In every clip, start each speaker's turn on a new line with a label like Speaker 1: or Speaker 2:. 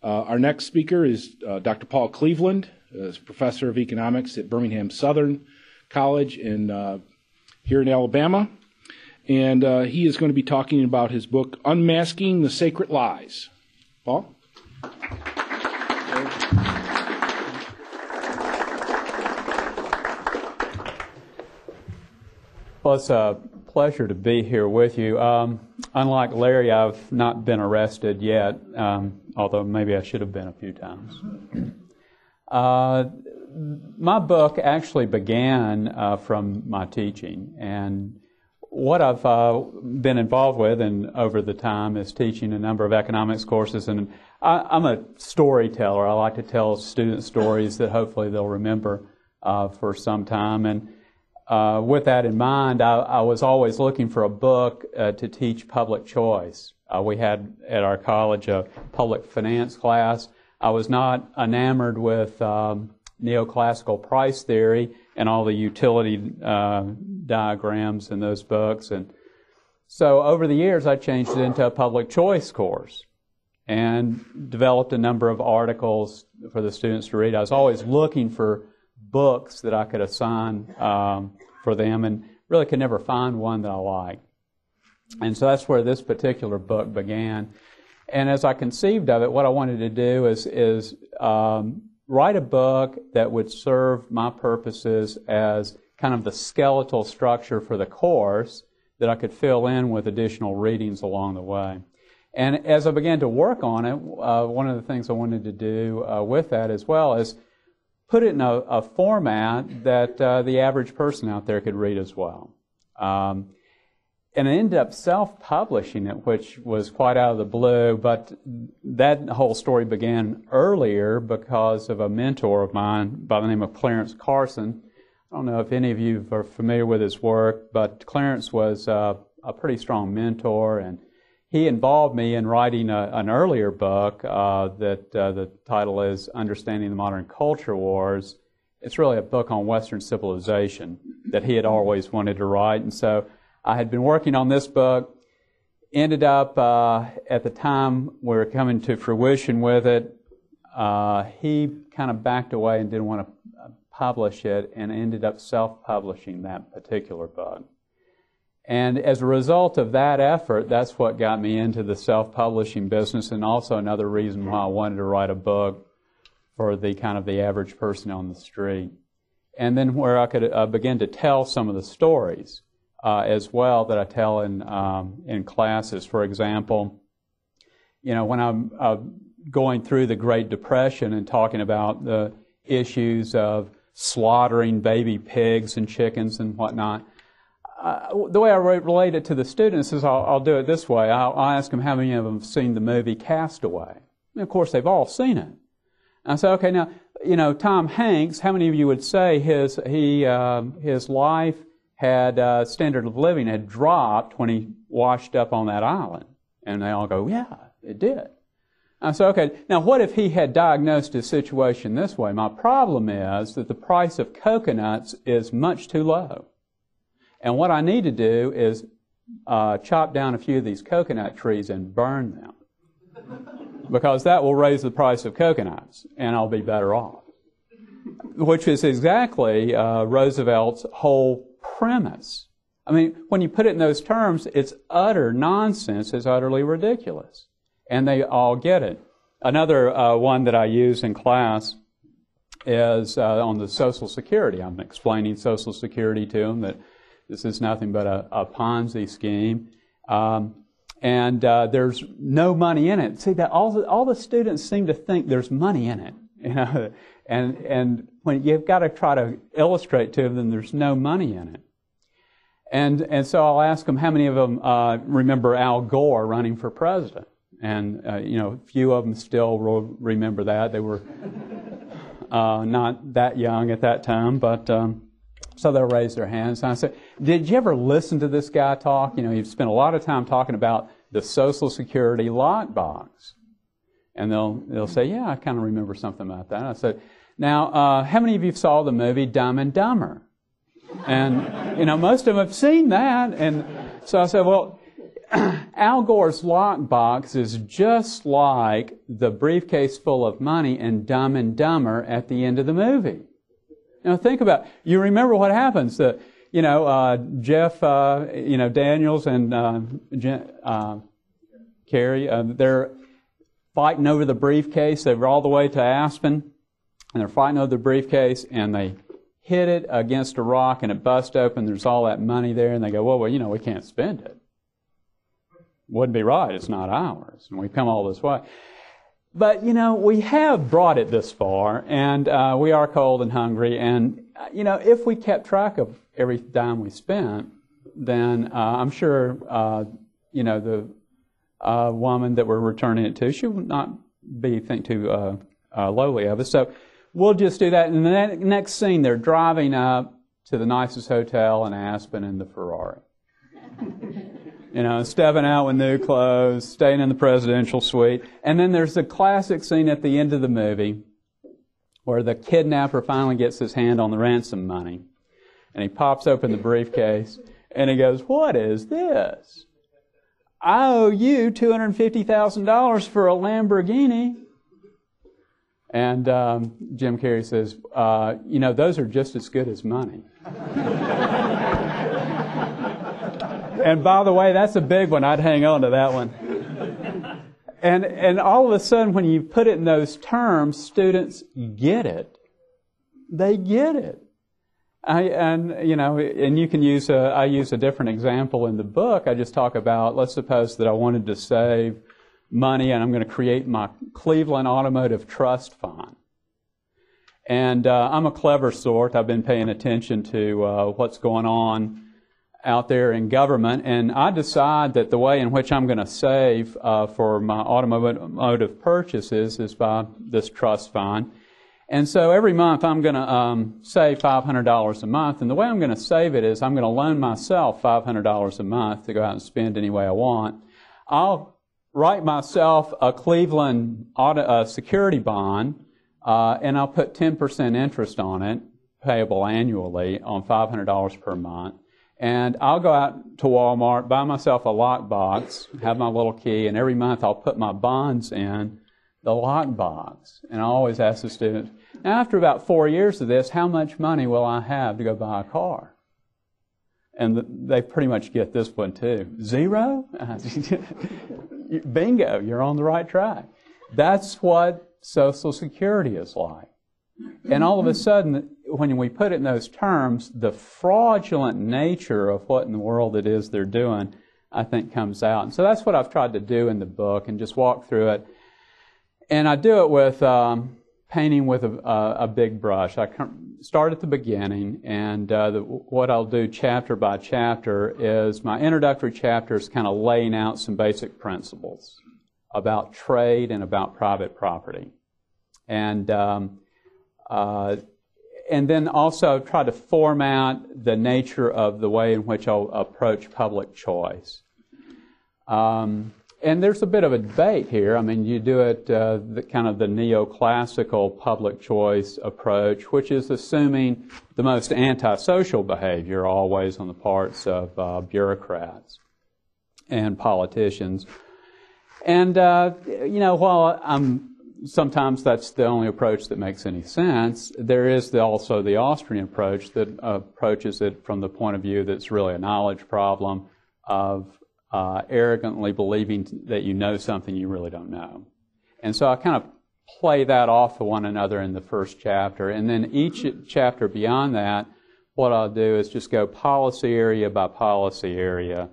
Speaker 1: Our next speaker is Dr. Paul Cleveland, is professor of economics at Birmingham Southern College here in Alabama. And he is going to be talking about his book, Unmasking the Sacred Lies. Paul?
Speaker 2: Well, it's a pleasure to be here with you. Unlike Larry, I've not been arrested yet, although maybe I should have been a few times. My book actually began from my teaching, and what I've been involved with and over the time is teaching a number of economics courses, and I'm a storyteller. I like to tell students stories that hopefully they'll remember for some time. And with that in mind, I was always looking for a book to teach public choice. We had at our college a public finance class. I was not enamored with neoclassical price theory and all the utility diagrams in those books. And so over the years, I changed it into a public choice course and developed a number of articles for the students to read. I was always looking for books that I could assign for them and really could never find one that I liked. And so that's where this particular book began. And as I conceived of it, what I wanted to do is write a book that would serve my purposes as kind of the skeletal structure for the course that I could fill in with additional readings along the way. And as I began to work on it, one of the things I wanted to do with that as well is put it in a format that the average person out there could read as well. And I ended up self-publishing it, which was quite out of the blue, but that whole story began earlier because of a mentor of mine by the name of Clarence Carson. I don't know if any of you are familiar with his work, but Clarence was a pretty strong mentor, and he involved me in writing an earlier book that the title is Understanding the Modern Culture Wars. It's really a book on Western civilization that he had always wanted to write, and so I had been working on this book, ended up at the time we were coming to fruition with it, he kind of backed away and didn't want to publish it and ended up self-publishing that particular book. And as a result of that effort, that's what got me into the self-publishing business, and also another reason why I wanted to write a book for the kind of the average person on the street. And then where I could begin to tell some of the stories as well that I tell in classes. For example, you know, when I'm going through the Great Depression and talking about the issues of slaughtering baby pigs and chickens and whatnot, the way I relate it to the students is I'll do it this way. I'll ask them how many of them have seen the movie Castaway. And of course, they've all seen it. And I say, okay, now, you know, Tom Hanks, how many of you would say his life had standard of living had dropped when he washed up on that island? And they all go, yeah, it did. I say, okay, now what if he had diagnosed his situation this way? My problem is that the price of coconuts is much too low. And what I need to do is chop down a few of these coconut trees and burn them, because that will raise the price of coconuts, and I'll be better off. Which is exactly Roosevelt's whole premise. I mean, when you put it in those terms, it's utter nonsense. It's utterly ridiculous. And they all get it. Another one that I use in class is on the Social Security. I'm explaining Social Security to them, that this is nothing but a Ponzi scheme. And there's no money in it. See, that all the students seem to think there's money in it. You know? And when you've got to try to illustrate to them there's no money in it. And so I'll ask them how many of them remember Al Gore running for president. And, you know, a few of them still remember that. They were not that young at that time, but so they'll raise their hands. And I say, did you ever listen to this guy talk? You know, you've spent a lot of time talking about the Social Security lockbox. And they'll say, yeah, I kind of remember something about that. I said, now, how many of you saw the movie Dumb and Dumber? And, you know, most of them have seen that. And so I said, well, Al Gore's lockbox is just like the briefcase full of money in Dumb and Dumber at the end of the movie. Now think about it. You remember what happens. Jeff, Daniels and Carrie, they're fighting over the briefcase. They were all the way to Aspen, and they're fighting over the briefcase, and they hit it against a rock, and it busts open. There's all that money there, and they go, well, we can't spend it. Wouldn't be right. It's not ours. And we've come all this way. But, we have brought it this far, and we are cold and hungry. And, if we kept track of every dime we spent, then I'm sure, the woman that we're returning it to, she would not think too lowly of us. So we'll just do that. And the next scene, they're driving up to the nicest hotel in Aspen in the Ferrari. Stepping out with new clothes, staying in the presidential suite. And then there's the classic scene at the end of the movie where the kidnapper finally gets his hand on the ransom money. And he pops open the briefcase and he goes, what is this? I owe you $250,000 for a Lamborghini. And Jim Carrey says, those are just as good as money. And by the way, that's a big one. I'd hang on to that one. And all of a sudden, when you put it in those terms, students get it. They get it. And you can use I use a different example in the book. I just talk about, let's suppose that I wanted to save money and I'm going to create my Cleveland Automotive Trust Fund. And I'm a clever sort. I've been paying attention to what's going on out there in government, and I decide that the way in which I'm going to save for my automotive purchases is by this trust fund. And so every month I'm going to save $500 a month, and the way I'm going to save it is I'm going to loan myself $500 a month to go out and spend any way I want. I'll write myself a Cleveland security bond, and I'll put 10% interest on it, payable annually on $500 per month. And I'll go out to Walmart, buy myself a lockbox, have my little key, and every month I'll put my bonds in the lockbox. And I always ask the students, now after about 4 years of this, how much money will I have to go buy a car? And they pretty much get this one too. 0? Bingo, you're on the right track. That's what Social Security is like. And all of a sudden, when we put it in those terms, the fraudulent nature of what in the world it is they're doing, I think, comes out. And so that's what I've tried to do in the book, and just walk through it. And I do it with painting with a big brush. I start at the beginning, and what I'll do chapter by chapter is my introductory chapter is kind of laying out some basic principles about trade and about private property. And then also try to format the nature of the way in which I'll approach public choice. And there's a bit of a debate here. I mean, you do it kind of the neoclassical public choice approach, which is assuming the most antisocial behavior always on the parts of bureaucrats and politicians. And, while sometimes that's the only approach that makes any sense, there is also the Austrian approach that approaches it from the point of view that's really a knowledge problem of arrogantly believing that you know something you really don't know. And so I kind of play that off of one another in the first chapter. And then each chapter beyond that, what I'll do is just go policy area by policy area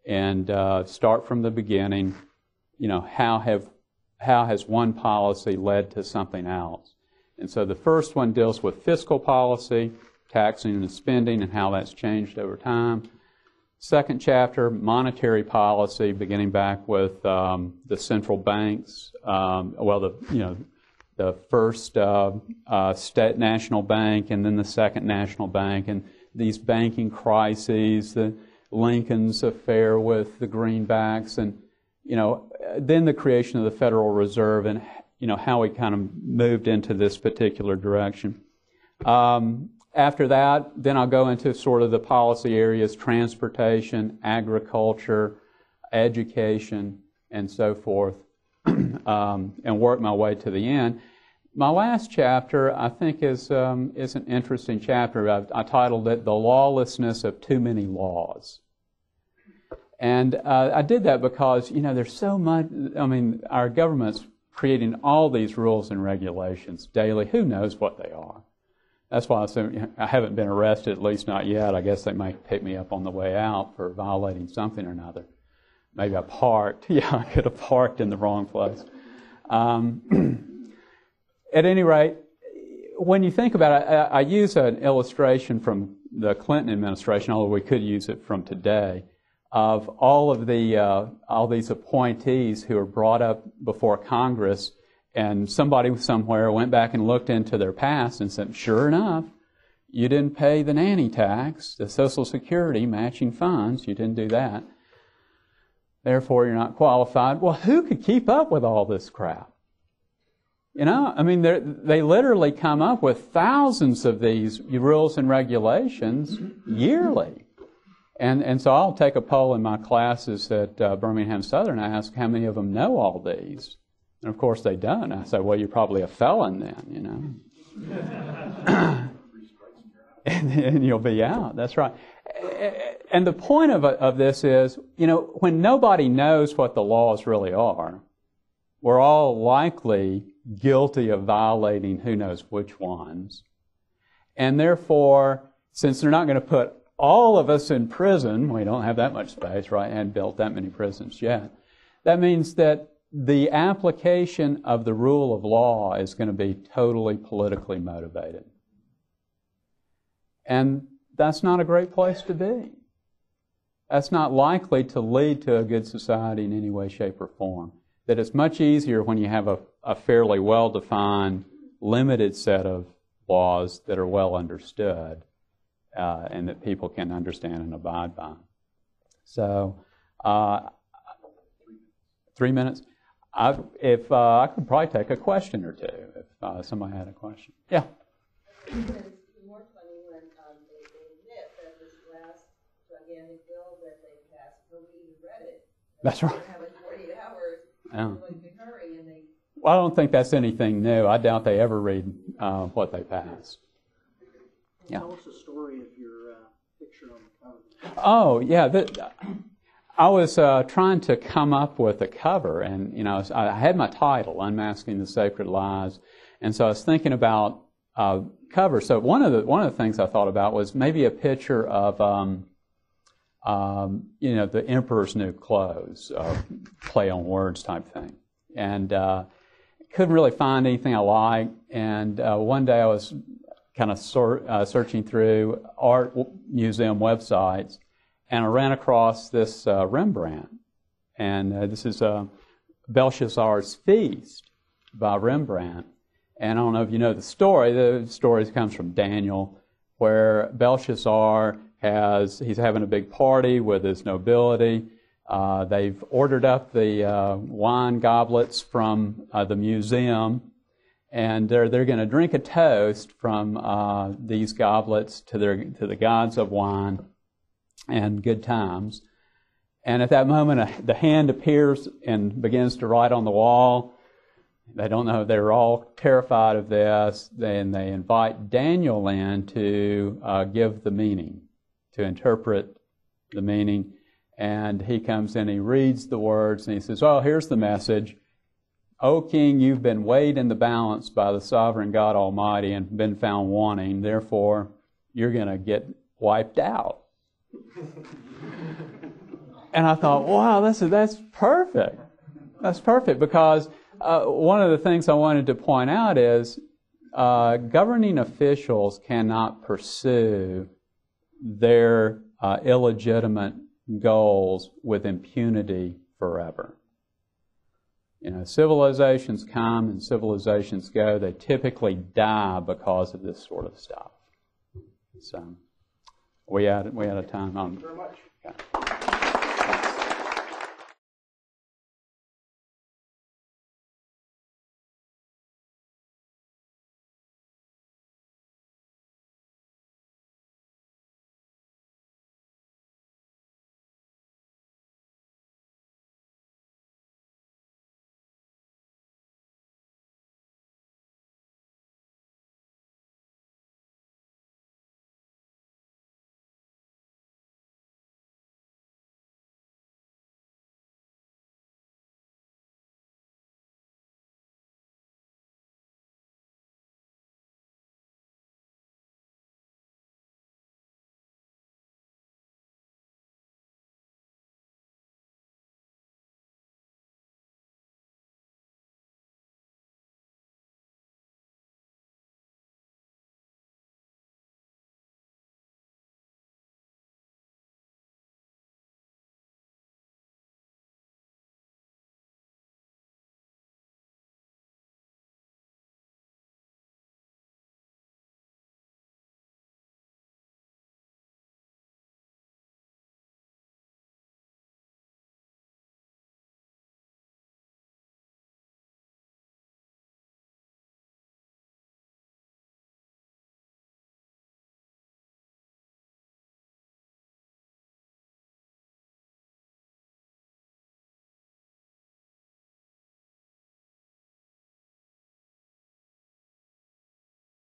Speaker 2: and start from the beginning. How has one policy led to something else? And so the first one deals with fiscal policy, taxing and spending, and how that's changed over time. Second chapter, monetary policy, beginning back with the central banks. The first state national bank, and then the second national bank, and these banking crises, the Lincoln's affair with the greenbacks, and then the creation of the Federal Reserve, and how we kind of moved into this particular direction. After that, then I'll go into sort of the policy areas: transportation, agriculture, education, and so forth, and work my way to the end. My last chapter, I think, is an interesting chapter. I titled it "The Lawlessness of Too Many Laws," and I did that because there's so much. I mean, our government's creating all these rules and regulations daily. Who knows what they are? That's why I haven't been arrested, at least not yet. I guess they might pick me up on the way out for violating something or another. Maybe I parked. Yeah, I could have parked in the wrong place. At any rate, when you think about it, I use an illustration from the Clinton administration, although we could use it from today, of all these appointees who are brought up before Congress, and somebody somewhere went back and looked into their past and said, sure enough, you didn't pay the nanny tax, the Social Security matching funds, you didn't do that. Therefore, you're not qualified. Well, who could keep up with all this crap? I mean, they literally come up with thousands of these rules and regulations yearly. And so I'll take a poll in my classes at Birmingham Southern and ask how many of them know all these. And of course they don't. I say, well, you're probably a felon then, and you'll be out. That's right. And the point of this is, when nobody knows what the laws really are, we're all likely guilty of violating who knows which ones. And therefore, since they're not going to put all of us in prison, we don't have that much space, right, and built that many prisons yet, that means that the application of the rule of law is going to be totally politically motivated. And that's not a great place to be. That's not likely to lead to a good society in any way, shape, or form. That it's much easier when you have a fairly well-defined, limited set of laws that are well understood and that people can understand and abide by. So, 3 minutes? If I could probably take a question or two if somebody had a question. Yeah?
Speaker 3: It's more funny when they admit that this last gigantic bill that they passed, nobody even read it.
Speaker 2: That's right.
Speaker 3: They're having 48 hours.
Speaker 2: Yeah.
Speaker 3: Like to hurry and they...
Speaker 2: Well, I don't think that's anything new. I doubt they ever read what they pass. Yeah.
Speaker 4: Tell us the story of your picture on the cover.
Speaker 2: Oh, yeah. I was trying to come up with a cover, and I had my title, "Unmasking the Sacred Lies," and so I was thinking about cover. So one of the things I thought about was maybe a picture of the emperor's new clothes, play on words type thing, and couldn't really find anything I liked. And one day I was kind of searching through art museum websites, and I ran across this Rembrandt, and this is Belshazzar's Feast by Rembrandt. And I don't know if you know the story. The story comes from Daniel, where Belshazzar he's having a big party with his nobility. They've ordered up the wine goblets from the museum, and they're going to drink a toast from these goblets to the gods of wine and good times. And at that moment, the hand appears and begins to write on the wall. They don't know. They're all terrified of this. Then they invite Daniel in to give the meaning, to interpret the meaning. And he comes in, he reads the words, and he says, "Oh, here's the message. O king, you've been weighed in the balance by the sovereign God Almighty and been found wanting. Therefore, you're going to get wiped out." And I thought, wow, that's perfect. That's perfect, because one of the things I wanted to point out is governing officials cannot pursue their illegitimate goals with impunity forever. Civilizations come and civilizations go. They typically die because of this sort of stuff. So we had a time on.
Speaker 1: Thank you very much.
Speaker 2: Okay.